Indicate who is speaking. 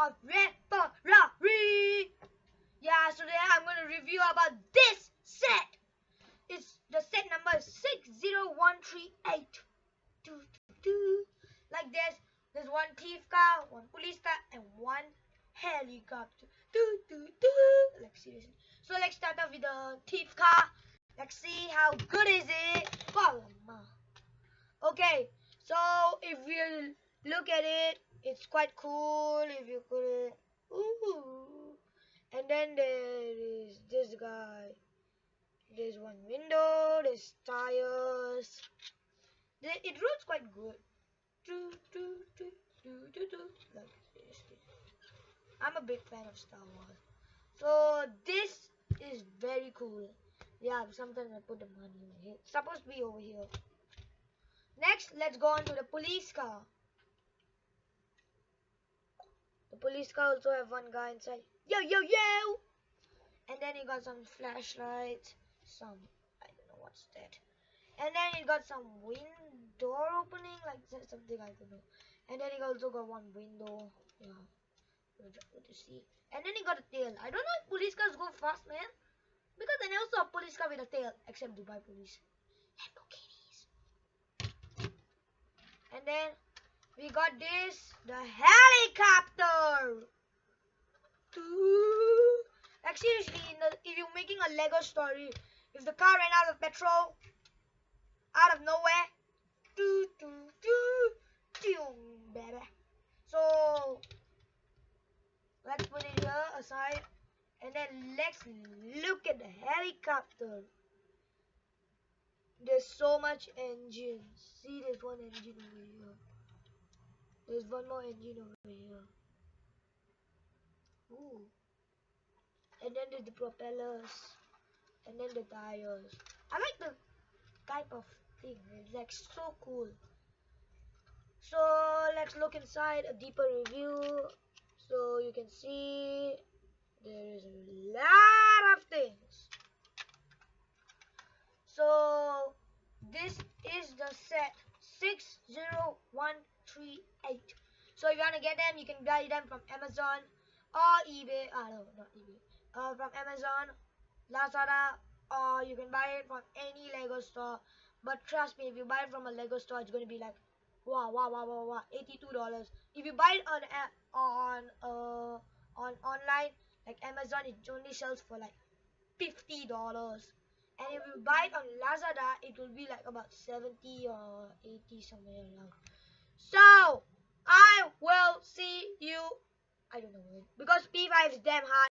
Speaker 1: of red Ferrari. Yeah, so today I'm going to review about this set. It's the set number 60138. Like there's one thief car, one police car, and one helicopter. Like seriously. So let's start off with the thief car. Let's see how good is it. Okay, so if you look at it, it's quite cool. If you could, ooh. And then there is this guy. There's one window. There's tires. It runs quite good. Like seriously, I'm a big fan of Star Wars. So this is very cool. Yeah, sometimes I put the money over here. It's supposed to be over here. Next, let's go on to the police car. The police car also have one guy inside. Yo, yo, yo! And then he got some flashlights. I don't know what's that. And then he got some door opening, like something I don't know. And then he also got one window. Yeah. What you see? And then he got a tail. I don't know if police cars go fast, man. Because I never saw a police car with a tail, except Dubai police. Lamborghinis. And then we got this, the helicopter. Like seriously, if you're making a Lego story, if the car ran out of petrol, out of nowhere, baby. So let's put it here aside, and then let's look at the helicopter. There's so much engine. See, there's one engine over here. There's one more engine over here. Ooh. And then there's the propellers. And then the tires. I like the type of thing. It's like so cool. So let's look inside a deeper review. So you can see there is a lot of things. So this is the set 60138. So if you want to get them, you can buy them from Amazon or eBay. No, not eBay. From Amazon, Lazada, or you can buy it from any Lego store. But trust me, if you buy it from a Lego store, it's going to be like wow, $82. If you buy it on online like Amazon, it only sells for like $50. And if you buy it on Lazada, it will be like about 70 or 80, somewhere around. So I will see you, I don't know when, because P5 is damn hard.